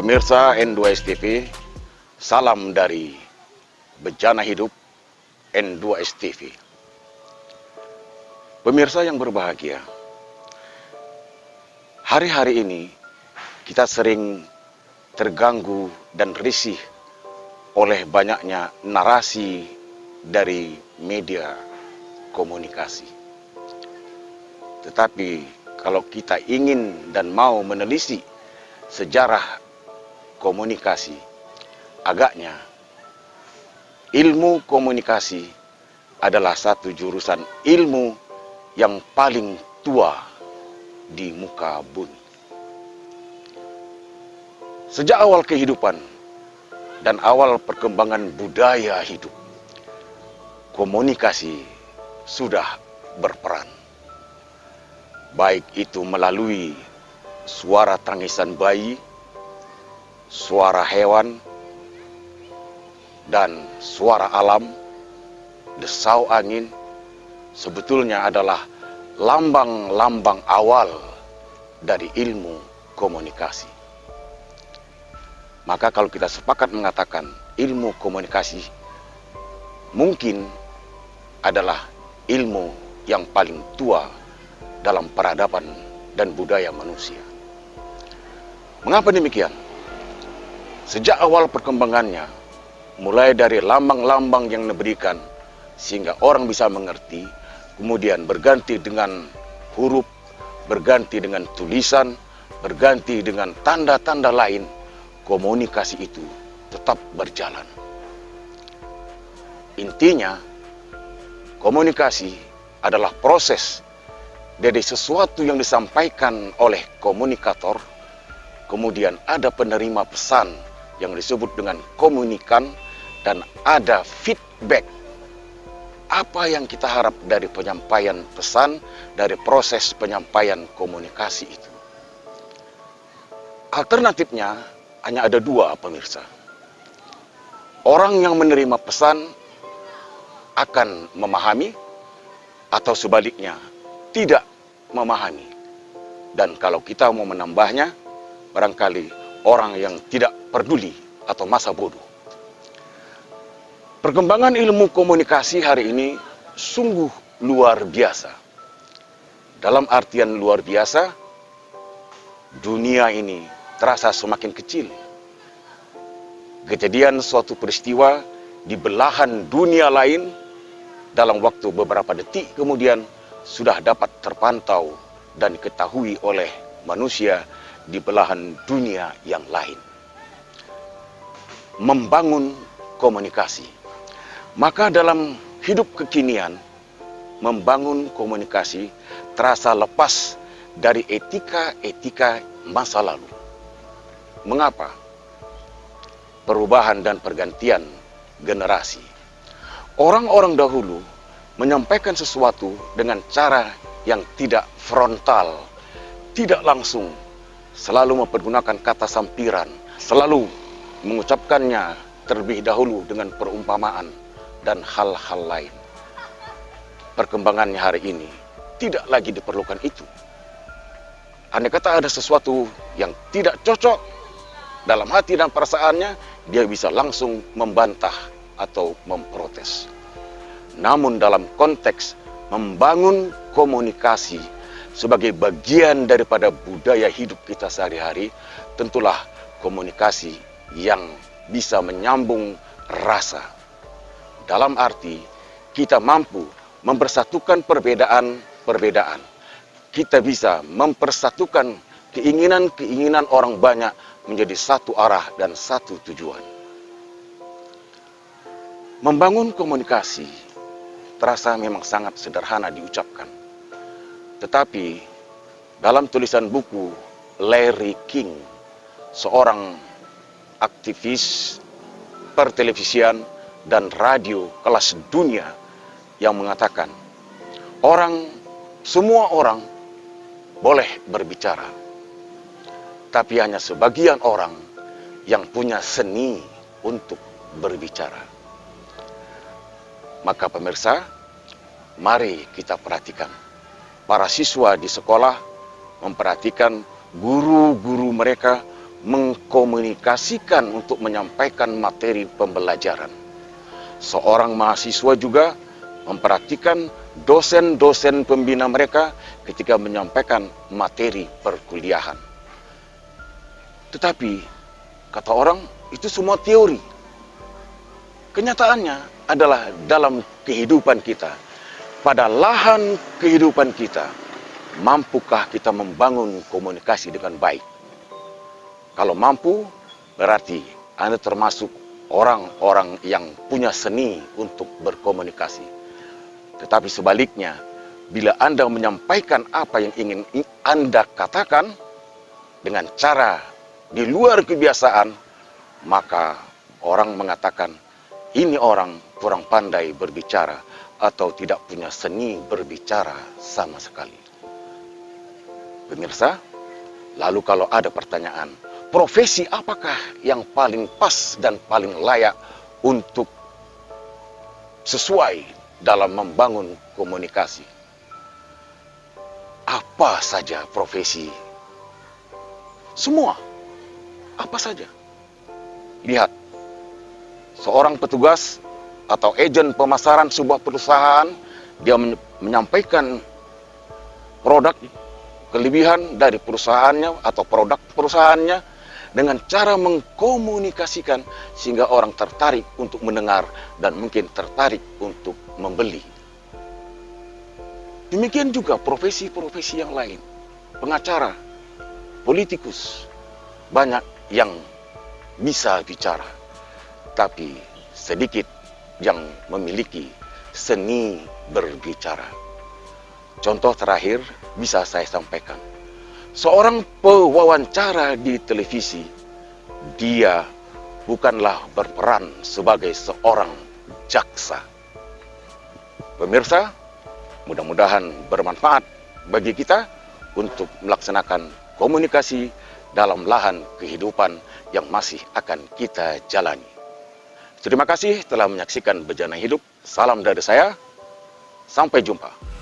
Pemirsa N2S TV, salam dari Bejana Hidup N2S TV. Pemirsa yang berbahagia, hari-hari ini kita sering terganggu dan risih oleh banyaknya narasi dari media komunikasi. Tetapi kalau kita ingin dan mau menelisik sejarah komunikasi, agaknya ilmu komunikasi adalah satu jurusan ilmu yang paling tua di muka bumi. Sejak awal kehidupan dan awal perkembangan budaya hidup, komunikasi sudah berperan. Baik itu melalui suara tangisan bayi, suara hewan, dan suara alam, desau angin, sebetulnya adalah lambang-lambang awal dari ilmu komunikasi. Maka kalau kita sepakat mengatakan ilmu komunikasi mungkin adalah ilmu yang paling tua dalam peradaban dan budaya manusia. Mengapa demikian? Sejak awal perkembangannya, mulai dari lambang-lambang yang diberikan sehingga orang bisa mengerti, kemudian berganti dengan huruf, berganti dengan tulisan, berganti dengan tanda-tanda lain, komunikasi itu tetap berjalan. Intinya, komunikasi adalah proses dari sesuatu yang disampaikan oleh komunikator, kemudian ada penerima pesan yang disebut dengan komunikan, dan ada feedback. Apa yang kita harap dari penyampaian pesan, dari proses penyampaian komunikasi itu. Alternatifnya hanya ada dua, pemirsa. Orang yang menerima pesan akan memahami, atau sebaliknya tidak memahami. Dan kalau kita mau menambahnya, barangkali orang yang tidak peduli atau masa bodoh. Perkembangan ilmu komunikasi hari ini sungguh luar biasa. Dalam artian luar biasa, dunia ini terasa semakin kecil. Kejadian suatu peristiwa di belahan dunia lain dalam waktu beberapa detik kemudian sudah dapat terpantau dan diketahui oleh manusia di belahan dunia yang lain. Membangun komunikasi. Maka dalam hidup kekinian, membangun komunikasi terasa lepas dari etika-etika masa lalu. Mengapa? Perubahan dan pergantian generasi. Orang-orang dahulu menyampaikan sesuatu dengan cara yang tidak frontal, tidak langsung, selalu mempergunakan kata sampiran, selalu mengucapkannya terlebih dahulu dengan perumpamaan dan hal-hal lain. Perkembangannya hari ini tidak lagi diperlukan itu. Andai kata ada sesuatu yang tidak cocok dalam hati dan perasaannya, dia bisa langsung membantah atau memprotes. Namun dalam konteks membangun komunikasi sebagai bagian daripada budaya hidup kita sehari-hari, tentulah komunikasi yang bisa menyambung rasa. Dalam arti, kita mampu mempersatukan perbedaan-perbedaan. Kita bisa mempersatukan keinginan-keinginan orang banyak menjadi satu arah dan satu tujuan. Membangun komunikasi terasa memang sangat sederhana diucapkan. Tetapi dalam tulisan buku Larry King, seorang aktivis pertelevisian dan radio kelas dunia, yang mengatakan semua orang boleh berbicara, tapi hanya sebagian orang yang punya seni untuk berbicara. Maka pemirsa, mari kita perhatikan. Para siswa di sekolah memperhatikan guru-guru mereka mengkomunikasikan untuk menyampaikan materi pembelajaran. Seorang mahasiswa juga memperhatikan dosen-dosen pembina mereka ketika menyampaikan materi perkuliahan. Tetapi, kata orang, itu semua teori. Kenyataannya adalah dalam kehidupan kita, pada lahan kehidupan kita, mampukah kita membangun komunikasi dengan baik? Kalau mampu, berarti Anda termasuk orang-orang yang punya seni untuk berkomunikasi. Tetapi sebaliknya, bila Anda menyampaikan apa yang ingin Anda katakan dengan cara di luar kebiasaan, maka orang mengatakan, ini orang kurang pandai berbicara atau tidak punya seni berbicara sama sekali. Pemirsa, lalu kalau ada pertanyaan, profesi apakah yang paling pas dan paling layak untuk sesuai dalam membangun komunikasi? Apa saja profesi? Semua. Apa saja. Lihat, seorang petugas atau agen pemasaran sebuah perusahaan, dia menyampaikan produk kelebihan dari perusahaannya atau produk perusahaannya dengan cara mengkomunikasikan sehingga orang tertarik untuk mendengar dan mungkin tertarik untuk membeli. Demikian juga profesi-profesi yang lain. Pengacara, politikus, banyak yang bisa bicara, tapi sedikit yang memiliki seni berbicara. Contoh terakhir bisa saya sampaikan. Seorang pewawancara di televisi, dia bukanlah berperan sebagai seorang jaksa. Pemirsa, mudah-mudahan bermanfaat bagi kita untuk melaksanakan komunikasi dalam lahan kehidupan yang masih akan kita jalani. Terima kasih telah menyaksikan Bejana Hidup. Salam dari saya. Sampai jumpa.